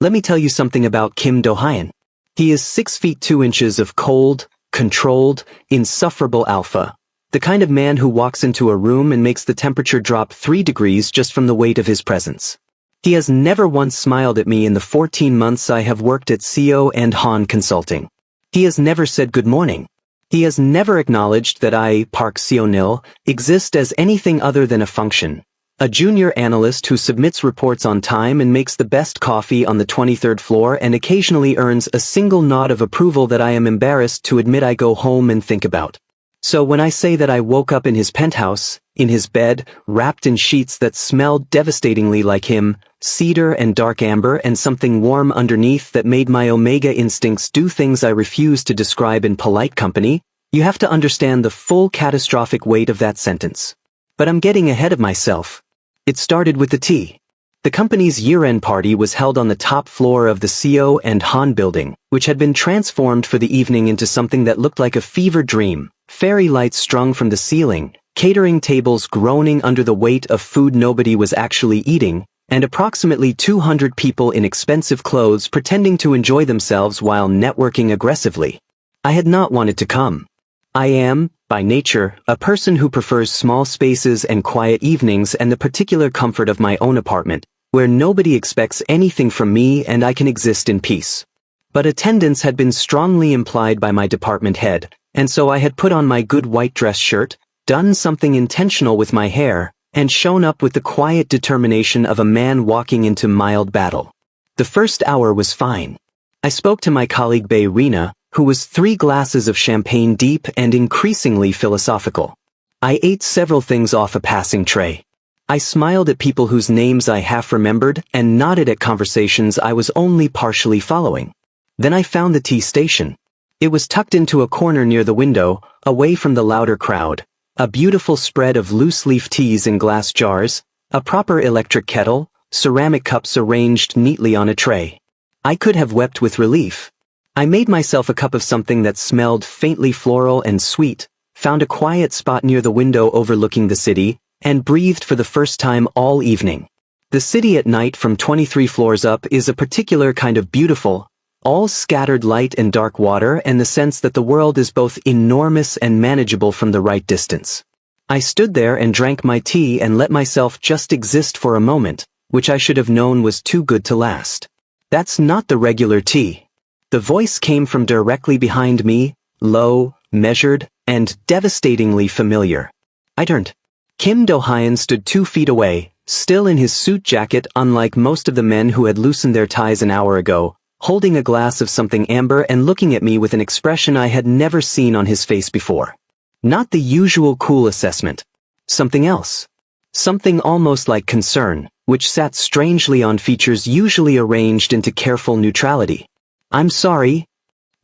Let me tell you something about Kim Do-hyun. He is 6 feet 2 inches of cold, controlled, insufferable alpha. The kind of man who walks into a room and makes the temperature drop 3 degrees just from the weight of his presence. He has never once smiled at me in the 14 months I have worked at CO and Han Consulting. He has never said good morning. He has never acknowledged that I, Park Seo-nil, exist as anything other than a function. A junior analyst who submits reports on time and makes the best coffee on the 23rd floor and occasionally earns a single nod of approval that I am embarrassed to admit I go home and think about. So when I say that I woke up in his penthouse, in his bed, wrapped in sheets that smelled devastatingly like him, cedar and dark amber and something warm underneath that made my omega instincts do things I refuse to describe in polite company, you have to understand the full catastrophic weight of that sentence. But I'm getting ahead of myself. It started with the tea. The company's year-end party was held on the top floor of the CO and Han building, which had been transformed for the evening into something that looked like a fever dream. Fairy lights strung from the ceiling, catering tables groaning under the weight of food nobody was actually eating, and approximately 200 people in expensive clothes pretending to enjoy themselves while networking aggressively. I had not wanted to come. I am, by nature, a person who prefers small spaces and quiet evenings and the particular comfort of my own apartment, where nobody expects anything from me and I can exist in peace. But attendance had been strongly implied by my department head, and so I had put on my good white dress shirt, done something intentional with my hair, and shown up with the quiet determination of a man walking into mild battle. The first hour was fine. I spoke to my colleague Bae Rina, who was 3 glasses of champagne deep and increasingly philosophical. I ate several things off a passing tray. I smiled at people whose names I half remembered and nodded at conversations I was only partially following. Then I found the tea station. It was tucked into a corner near the window, away from the louder crowd. A beautiful spread of loose-leaf teas in glass jars, a proper electric kettle, ceramic cups arranged neatly on a tray. I could have wept with relief. I made myself a cup of something that smelled faintly floral and sweet, found a quiet spot near the window overlooking the city, and breathed for the first time all evening. The city at night from 23 floors up is a particular kind of beautiful, all scattered light and dark water and the sense that the world is both enormous and manageable from the right distance. I stood there and drank my tea and let myself just exist for a moment, which I should have known was too good to last. That's not the regular tea. The voice came from directly behind me, low, measured, and devastatingly familiar. I turned. Kim Do-hyun stood 2 feet away, still in his suit jacket unlike most of the men who had loosened their ties an hour ago, holding a glass of something amber and looking at me with an expression I had never seen on his face before. Not the usual cool assessment. Something else. Something almost like concern, which sat strangely on features usually arranged into careful neutrality. "I'm sorry."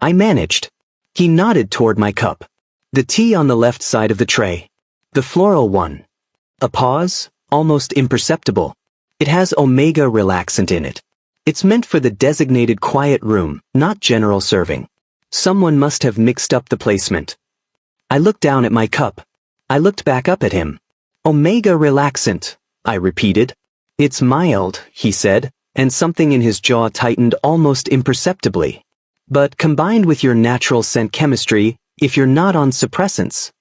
I managed. He nodded toward my cup. The tea on the left side of the tray. The floral one. A pause, almost imperceptible. It has omega relaxant in it. It's meant for the designated quiet room, not general serving. Someone must have mixed up the placement. I looked down at my cup. I looked back up at him. Omega relaxant, I repeated. It's mild, he said, and something in his jaw tightened almost imperceptibly. But combined with your natural scent chemistry, if you're not on suppressants.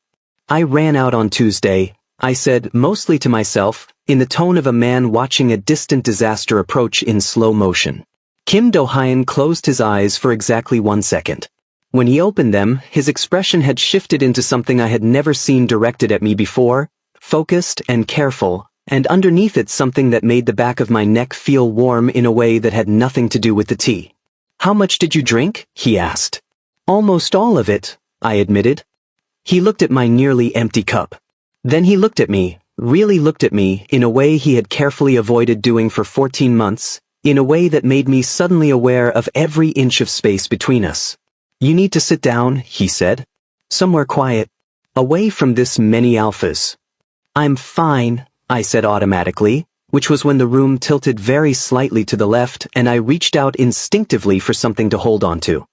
I ran out on Tuesday, I said, mostly to myself, in the tone of a man watching a distant disaster approach in slow motion. Kim Do-hyun closed his eyes for exactly 1 second. When he opened them, his expression had shifted into something I had never seen directed at me before, focused and careful, and underneath it something that made the back of my neck feel warm in a way that had nothing to do with the tea. "How much did you drink?" he asked. "Almost all of it," I admitted. He looked at my nearly empty cup. Then he looked at me, really looked at me, in a way he had carefully avoided doing for 14 months, in a way that made me suddenly aware of every inch of space between us. "You need to sit down," he said. "Somewhere quiet. Away from this many alphas." "I'm fine," I said automatically, which was when the room tilted very slightly to the left and I reached out instinctively for something to hold on to.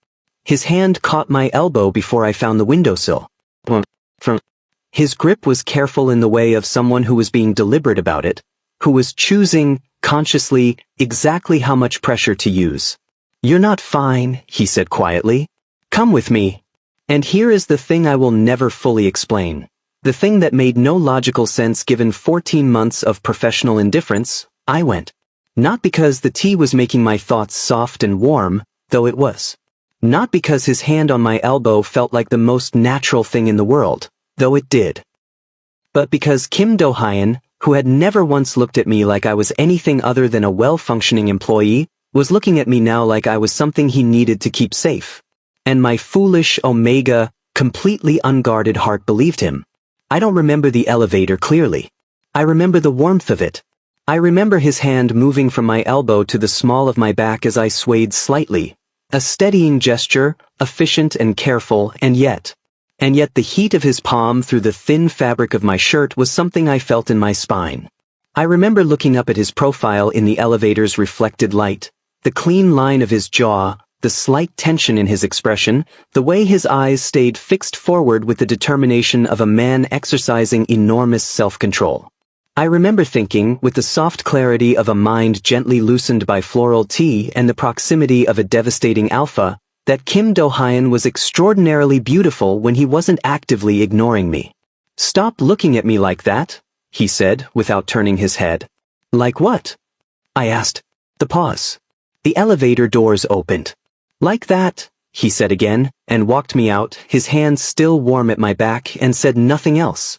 His hand caught my elbow before I found the windowsill. His grip was careful in the way of someone who was being deliberate about it, who was choosing consciously, exactly how much pressure to use. "You're not fine," he said quietly. "Come with me." And here is the thing I will never fully explain. The thing that made no logical sense given 14 months of professional indifference. I went. Not because the tea was making my thoughts soft and warm, though it was. Not because his hand on my elbow felt like the most natural thing in the world, though it did. But because Kim Do-hyun, who had never once looked at me like I was anything other than a well-functioning employee, was looking at me now like I was something he needed to keep safe. And my foolish, completely unguarded heart believed him. I don't remember the elevator clearly. I remember the warmth of it. I remember his hand moving from my elbow to the small of my back as I swayed slightly. A steadying gesture, efficient and careful, and yet the heat of his palm through the thin fabric of my shirt was something I felt in my spine. I remember looking up at his profile in the elevator's reflected light, the clean line of his jaw, the slight tension in his expression, the way his eyes stayed fixed forward with the determination of a man exercising enormous self-control. I remember thinking, with the soft clarity of a mind gently loosened by floral tea and the proximity of a devastating alpha, that Kim Do-hyun was extraordinarily beautiful when he wasn't actively ignoring me. "Stop looking at me like that," he said, without turning his head. "Like what?" I asked. The pause. The elevator doors opened. "Like that," he said again, and walked me out, his hands still warm at my back, and said nothing else.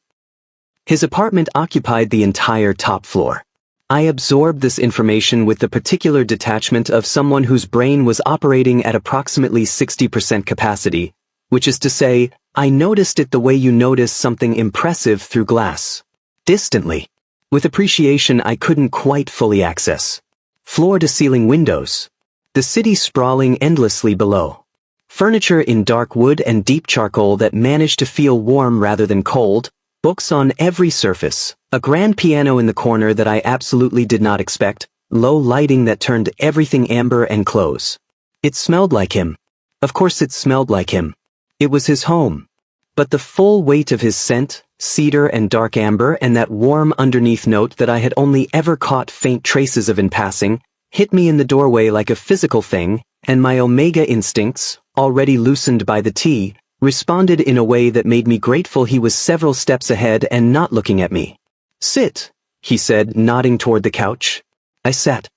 His apartment occupied the entire top floor. I absorbed this information with the particular detachment of someone whose brain was operating at approximately 60% capacity, which is to say, I noticed it the way you notice something impressive through glass. Distantly. With appreciation I couldn't quite fully access. Floor-to-ceiling windows. The city sprawling endlessly below. Furniture in dark wood and deep charcoal that managed to feel warm rather than cold, books on every surface, a grand piano in the corner that I absolutely did not expect, low lighting that turned everything amber and close. It smelled like him. Of course it smelled like him. It was his home. But the full weight of his scent, cedar and dark amber and that warm underneath note that I had only ever caught faint traces of in passing, hit me in the doorway like a physical thing, and my omega instincts, already loosened by the tea, responded in a way that made me grateful he was several steps ahead and not looking at me. "Sit," he said, nodding toward the couch. I sat.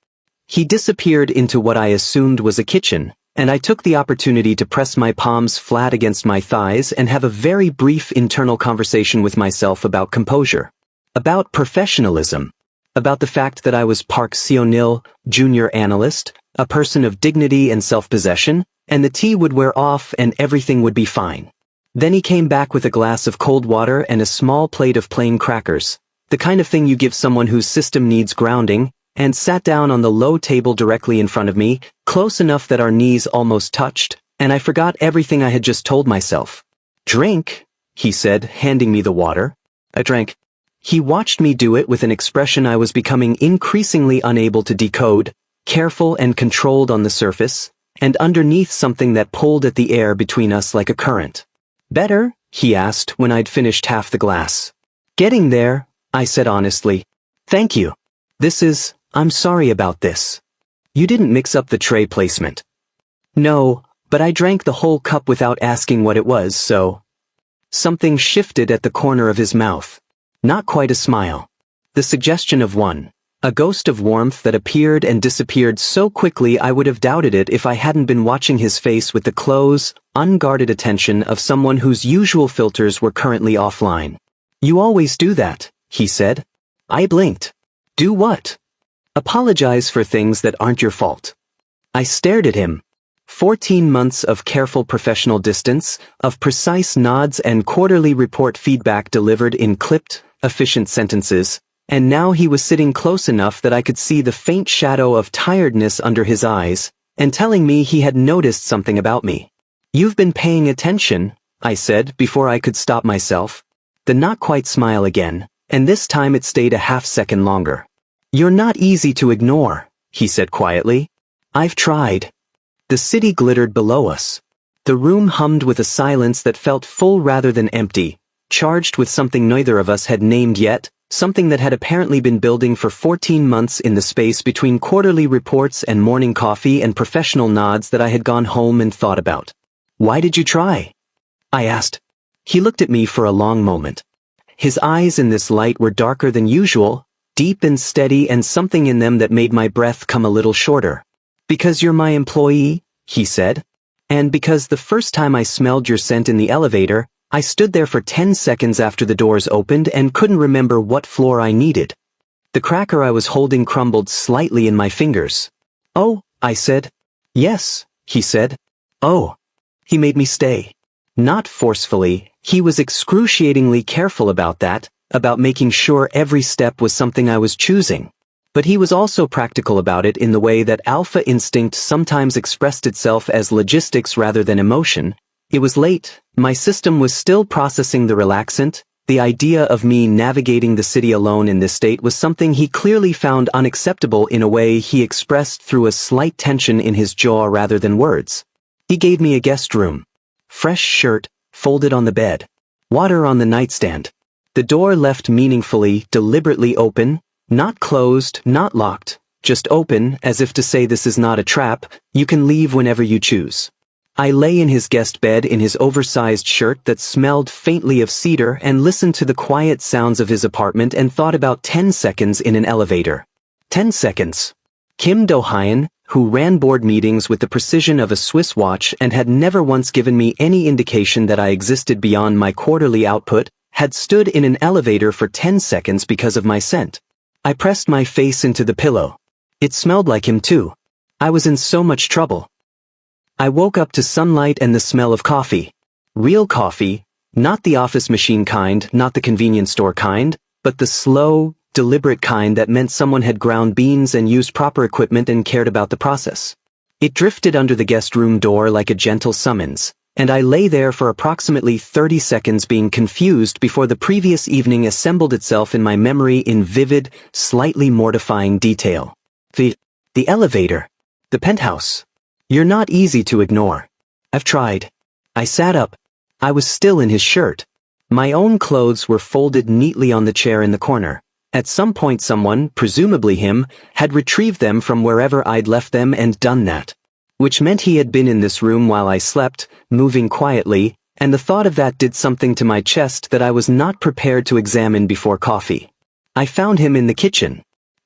He disappeared into what I assumed was a kitchen, and I took the opportunity to press my palms flat against my thighs and have a very brief internal conversation with myself about composure. About professionalism. About the fact that I was Park Seo-nil, junior analyst, a person of dignity and self-possession, and the tea would wear off and everything would be fine. Then he came back with a glass of cold water and a small plate of plain crackers, the kind of thing you give someone whose system needs grounding, and sat down on the low table directly in front of me, close enough that our knees almost touched, and I forgot everything I had just told myself. "Drink," he said, handing me the water. I drank. He watched me do it with an expression I was becoming increasingly unable to decode, careful and controlled on the surface, and underneath something that pulled at the air between us like a current. "Better?" he asked when I'd finished half the glass. "Getting there," I said honestly. "Thank you. I'm sorry about this. You didn't mix up the tray placement." "No, but I drank the whole cup without asking what it was, so..." Something shifted at the corner of his mouth. Not quite a smile. The suggestion of one. A ghost of warmth that appeared and disappeared so quickly I would have doubted it if I hadn't been watching his face with the close, unguarded attention of someone whose usual filters were currently offline. "You always do that," he said. I blinked. "Do what?" "Apologize for things that aren't your fault." I stared at him. 14 months of careful professional distance, of precise nods and quarterly report feedback delivered in clipped, efficient sentences, and now he was sitting close enough that I could see the faint shadow of tiredness under his eyes, and telling me he had noticed something about me. "You've been paying attention," I said before I could stop myself. The not quite smile again, and this time it stayed a half-second longer. "You're not easy to ignore," he said quietly. "I've tried." The city glittered below us. The room hummed with a silence that felt full rather than empty, charged with something neither of us had named yet, something that had apparently been building for 14 months in the space between quarterly reports and morning coffee and professional nods that I had gone home and thought about. "Why did you try?" I asked. He looked at me for a long moment. His eyes in this light were darker than usual, deep and steady, and something in them that made my breath come a little shorter. "Because you're my employee," he said. "And because the first time I smelled your scent in the elevator, I stood there for 10 seconds after the doors opened and couldn't remember what floor I needed." The cracker I was holding crumbled slightly in my fingers. "Oh," I said. "Yes," he said. "Oh." He made me stay. Not forcefully, he was excruciatingly careful about that, about making sure every step was something I was choosing. But he was also practical about it in the way that alpha instinct sometimes expressed itself as logistics rather than emotion. It was late, my system was still processing the relaxant. The idea of me navigating the city alone in this state was something he clearly found unacceptable in a way he expressed through a slight tension in his jaw rather than words. He gave me a guest room. Fresh shirt, folded on the bed. Water on the nightstand. The door left meaningfully, deliberately open, not closed, not locked, just open, as if to say this is not a trap, you can leave whenever you choose. I lay in his guest bed in his oversized shirt that smelled faintly of cedar and listened to the quiet sounds of his apartment and thought about 10 seconds in an elevator. 10 seconds. Kim Do-hyun, who ran board meetings with the precision of a Swiss watch and had never once given me any indication that I existed beyond my quarterly output, had stood in an elevator for 10 seconds because of my scent. I pressed my face into the pillow. It smelled like him too. I was in so much trouble. I woke up to sunlight and the smell of coffee. Real coffee, not the office machine kind, not the convenience store kind, but the slow, deliberate kind that meant someone had ground beans and used proper equipment and cared about the process. It drifted under the guest room door like a gentle summons, and I lay there for approximately 30 seconds being confused before the previous evening assembled itself in my memory in vivid, slightly mortifying detail. The elevator. The penthouse. You're not easy to ignore. I've tried. I sat up. I was still in his shirt. My own clothes were folded neatly on the chair in the corner. At some point someone, presumably him, had retrieved them from wherever I'd left them and done that. Which meant he had been in this room while I slept, moving quietly, and the thought of that did something to my chest that I was not prepared to examine before coffee. I found him in the kitchen.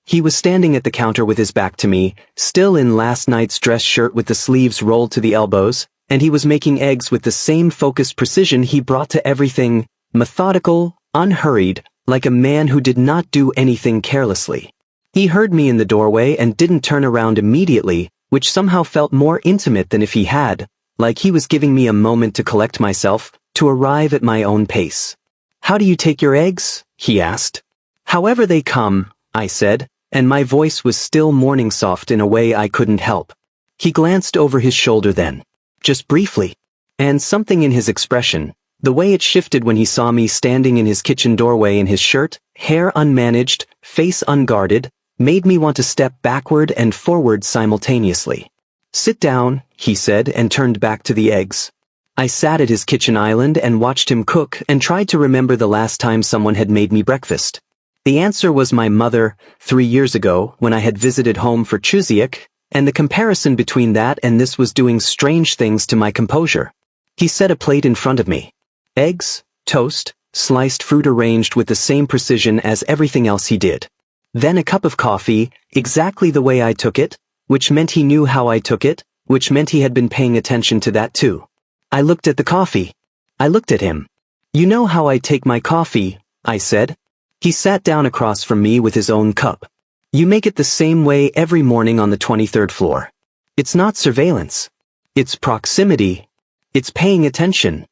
He was standing at the counter with his back to me, still in last night's dress shirt with the sleeves rolled to the elbows, and he was making eggs with the same focused precision he brought to everything, methodical, unhurried, like a man who did not do anything carelessly. He heard me in the doorway and didn't turn around immediately, which somehow felt more intimate than if he had, like he was giving me a moment to collect myself, to arrive at my own pace. "How do you take your eggs?" he asked. "However they come," I said, and my voice was still morning soft in a way I couldn't help. He glanced over his shoulder then. Just briefly. And something in his expression, the way it shifted when he saw me standing in his kitchen doorway in his shirt, hair unmanaged, face unguarded, made me want to step backward and forward simultaneously. "Sit down," he said and turned back to the eggs. I sat at his kitchen island and watched him cook and tried to remember the last time someone had made me breakfast. The answer was my mother, 3 years ago, when I had visited home for Chuseok, and the comparison between that and this was doing strange things to my composure. He set a plate in front of me. Eggs, toast, sliced fruit arranged with the same precision as everything else he did. Then a cup of coffee, exactly the way I took it, which meant he knew how I took it, which meant he had been paying attention to that too. I looked at the coffee. I looked at him. "You know how I take my coffee," I said. He sat down across from me with his own cup. "You make it the same way every morning on the 23rd floor. It's not surveillance. It's proximity. It's paying attention."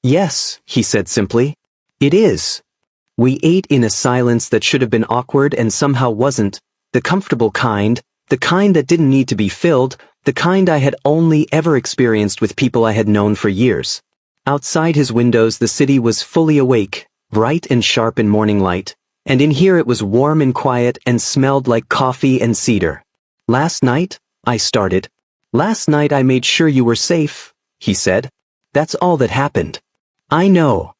"Yes," he said simply. "It is." We ate in a silence that should have been awkward and somehow wasn't, the comfortable kind, the kind that didn't need to be filled, the kind I had only ever experienced with people I had known for years. Outside his windows the city was fully awake, bright and sharp in morning light, and in here it was warm and quiet and smelled like coffee and cedar. "Last night," I started. "Last night I made sure you were safe," he said. "That's all that happened." "I know."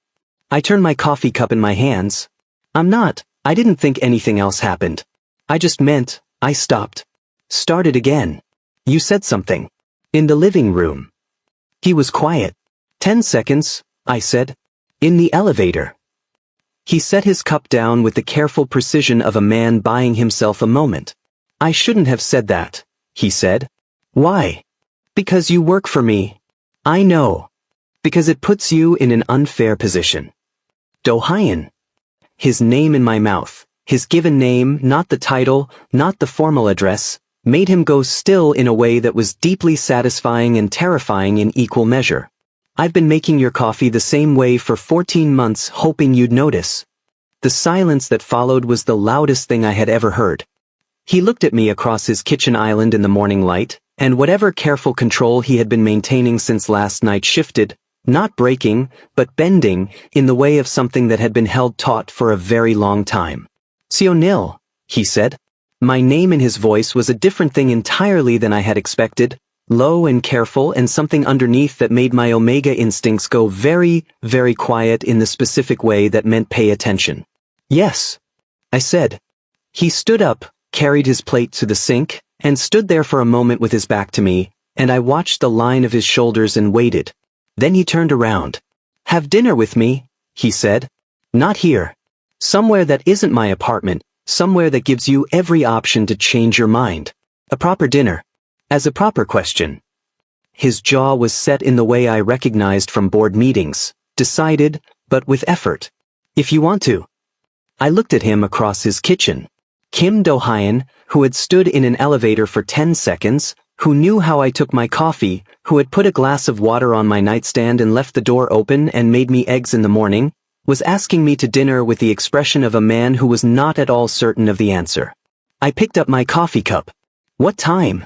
I turned my coffee cup in my hands. "I'm not," I didn't think anything else happened. I just meant, I stopped. Started again. You said something. In the living room. He was quiet. 10 seconds, I said. In the elevator. He set his cup down with the careful precision of a man buying himself a moment. I shouldn't have said that, he said. Why? Because you work for me. I know. Because it puts you in an unfair position. Do-hyun. His name in my mouth, his given name, not the title, not the formal address, made him go still in a way that was deeply satisfying and terrifying in equal measure. I've been making your coffee the same way for 14 months, hoping you'd notice. The silence that followed was the loudest thing I had ever heard. He looked at me across his kitchen island in the morning light, and whatever careful control he had been maintaining since last night shifted, not breaking, but bending, in the way of something that had been held taut for a very long time. Seonil, he said. My name in his voice was a different thing entirely than I had expected, low and careful, and something underneath that made my omega instincts go very, very quiet in the specific way that meant pay attention. Yes, I said. He stood up, carried his plate to the sink, and stood there for a moment with his back to me, and I watched the line of his shoulders and waited. Then he turned around. Have dinner with me, he said. Not here. Somewhere that isn't my apartment, somewhere that gives you every option to change your mind. A proper dinner. As a proper question. His jaw was set in the way I recognized from board meetings, decided, but with effort. If you want to. I looked at him across his kitchen. Kim Do-hyun, who had stood in an elevator for 10 seconds, who knew how I took my coffee, who had put a glass of water on my nightstand and left the door open and made me eggs in the morning, was asking me to dinner with the expression of a man who was not at all certain of the answer. I picked up my coffee cup. What time?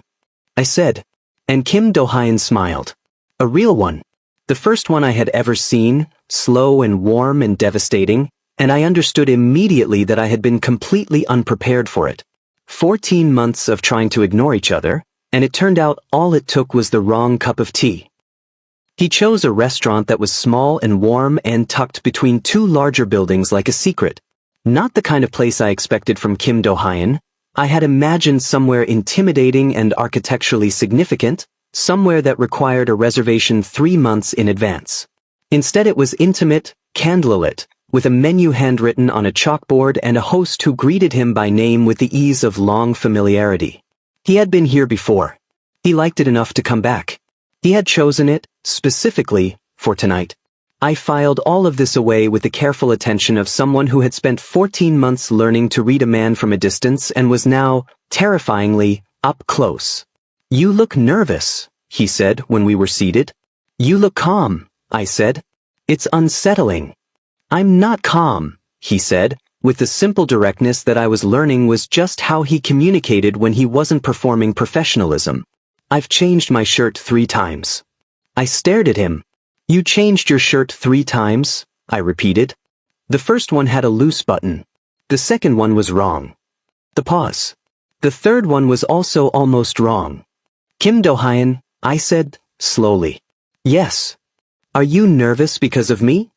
I said. And Kim Do-hyun smiled. A real one. The first one I had ever seen, slow and warm and devastating, and I understood immediately that I had been completely unprepared for it. 14 months of trying to ignore each other, and it turned out all it took was the wrong cup of tea. He chose a restaurant that was small and warm and tucked between two larger buildings like a secret. Not the kind of place I expected from Kim Do-hyun. I had imagined somewhere intimidating and architecturally significant, somewhere that required a reservation 3 months in advance. Instead it was intimate, candlelit, with a menu handwritten on a chalkboard and a host who greeted him by name with the ease of long familiarity. He had been here before. He liked it enough to come back. He had chosen it, specifically, for tonight. I filed all of this away with the careful attention of someone who had spent 14 months learning to read a man from a distance and was now, terrifyingly, up close. You look nervous, he said when we were seated. You look calm, I said. It's unsettling. I'm not calm, he said, with the simple directness that I was learning was just how he communicated when he wasn't performing professionalism. I've changed my shirt 3 times. I stared at him. You changed your shirt 3 times, I repeated. The first one had a loose button. The second one was wrong. The pause. The third one was also almost wrong. Kim Do-hyun, I said, slowly. Yes. Are you nervous because of me?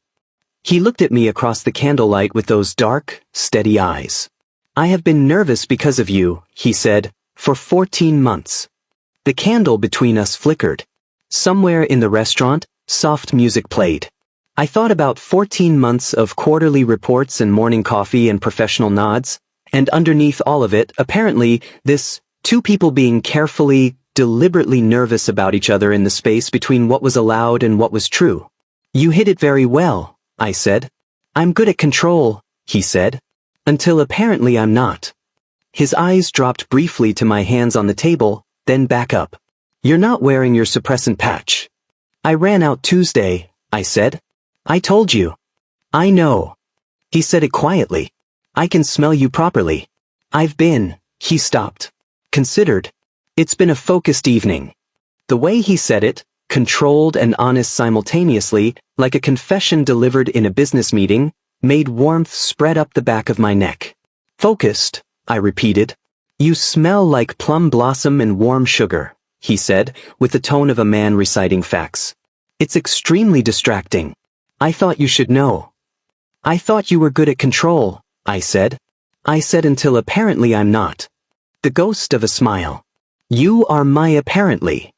He looked at me across the candlelight with those dark, steady eyes. I have been nervous because of you, he said, for 14 months. The candle between us flickered. Somewhere in the restaurant, soft music played. I thought about 14 months of quarterly reports and morning coffee and professional nods, and underneath all of it, apparently, this 2 people being carefully, deliberately nervous about each other in the space between what was allowed and what was true. You hit it very well, I said. I'm good at control, he said. Until apparently I'm not. His eyes dropped briefly to my hands on the table, then back up. You're not wearing your suppressant patch. I ran out Tuesday, I said. I told you. I know. He said it quietly. I can smell you properly. I've been, he stopped. Considered. It's been a focused evening. The way he said it, controlled and honest simultaneously, like a confession delivered in a business meeting, made warmth spread up the back of my neck. Focused, I repeated. You smell like plum blossom and warm sugar, he said, with the tone of a man reciting facts. It's extremely distracting. I thought you should know. I thought you were good at control, I said. I said until apparently I'm not. The ghost of a smile. You are my apparently.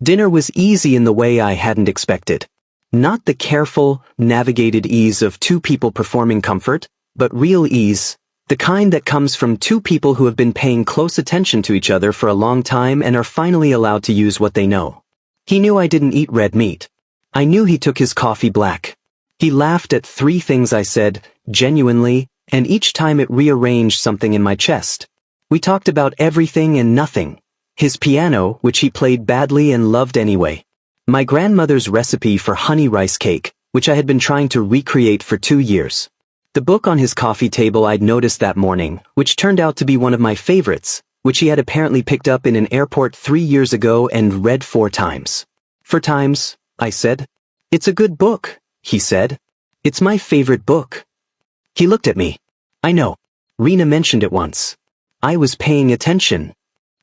Dinner was easy in the way I hadn't expected. Not the careful, navigated ease of two people performing comfort, but real ease, the kind that comes from two people who have been paying close attention to each other for a long time and are finally allowed to use what they know. He knew I didn't eat red meat. I knew he took his coffee black. He laughed at 3 things I said, genuinely, and each time it rearranged something in my chest. We talked about everything and nothing. His piano, which he played badly and loved anyway. My grandmother's recipe for honey rice cake, which I had been trying to recreate for 2 years. The book on his coffee table I'd noticed that morning, which turned out to be one of my favorites, which he had apparently picked up in an airport 3 years ago and read 4 times. 4 times, I said. It's a good book, he said. It's my favorite book. He looked at me. I know. Rena mentioned it once. I was paying attention.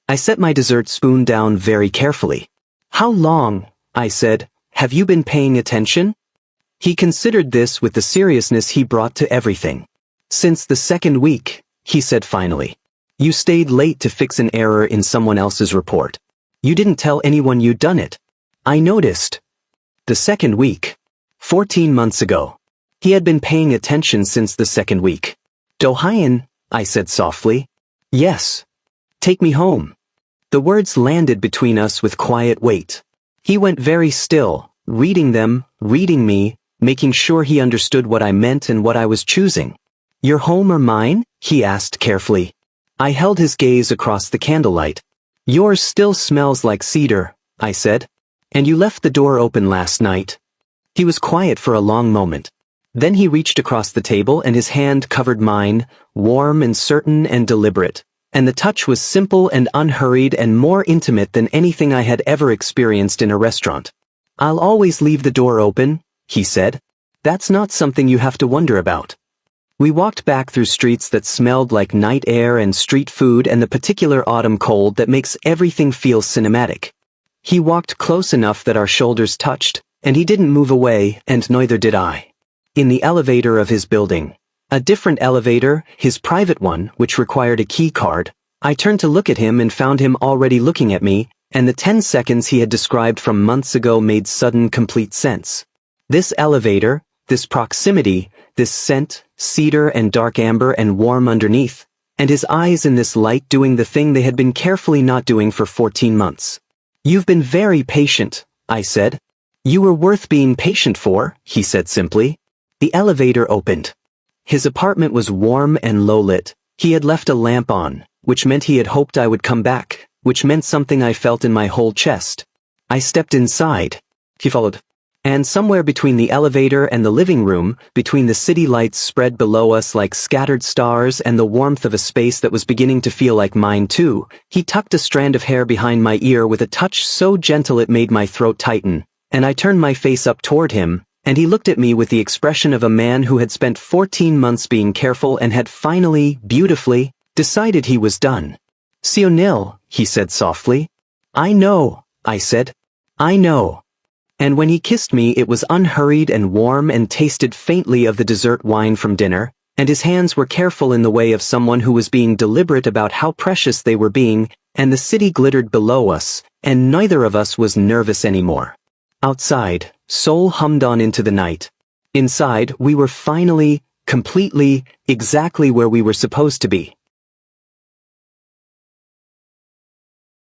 I set my dessert spoon down very carefully. How long, I said, have you been paying attention? He considered this with the seriousness he brought to everything. Since the 2nd week, he said finally. You stayed late to fix an error in someone else's report. You didn't tell anyone you'd done it. I noticed. The 2nd week. 14 months ago. He had been paying attention since the 2nd week. Do-hyun, I said softly. Yes. Take me home. The words landed between us with quiet weight. He went very still, reading them, reading me, making sure he understood what I meant and what I was choosing. Your home or mine? He asked carefully. I held his gaze across the candlelight. Yours still smells like cedar, I said. And you left the door open last night. He was quiet for a long moment. Then he reached across the table and his hand covered mine, warm and certain and deliberate. And the touch was simple and unhurried and more intimate than anything I had ever experienced in a restaurant. I'll always leave the door open, he said. That's not something you have to wonder about. We walked back through streets that smelled like night air and street food and the particular autumn cold that makes everything feel cinematic. He walked close enough that our shoulders touched, and he didn't move away, and neither did I. In the elevator of his building, a different elevator, his private one, which required a key card, I turned to look at him and found him already looking at me, and the 10 seconds he had described from months ago made sudden complete sense. This elevator, this proximity, this scent, cedar and dark amber and warm underneath, and his eyes in this light doing the thing they had been carefully not doing for 14 months. You've been very patient, I said. You were worth being patient for, he said simply. The elevator opened. His apartment was warm and low-lit. He had left a lamp on, which meant he had hoped I would come back, which meant something I felt in my whole chest. I stepped inside. He followed. And somewhere between the elevator and the living room, between the city lights spread below us like scattered stars and the warmth of a space that was beginning to feel like mine too, he tucked a strand of hair behind my ear with a touch so gentle it made my throat tighten, and I turned my face up toward him, and he looked at me with the expression of a man who had spent 14 months being careful and had finally, beautifully, decided he was done. Seonil, he said softly. I know, I said. I know. And when he kissed me it was unhurried and warm and tasted faintly of the dessert wine from dinner, and his hands were careful in the way of someone who was being deliberate about how precious they were being, and the city glittered below us, and neither of us was nervous anymore. Outside, Seoul hummed on into the night. Inside, we were finally, completely, exactly where we were supposed to be.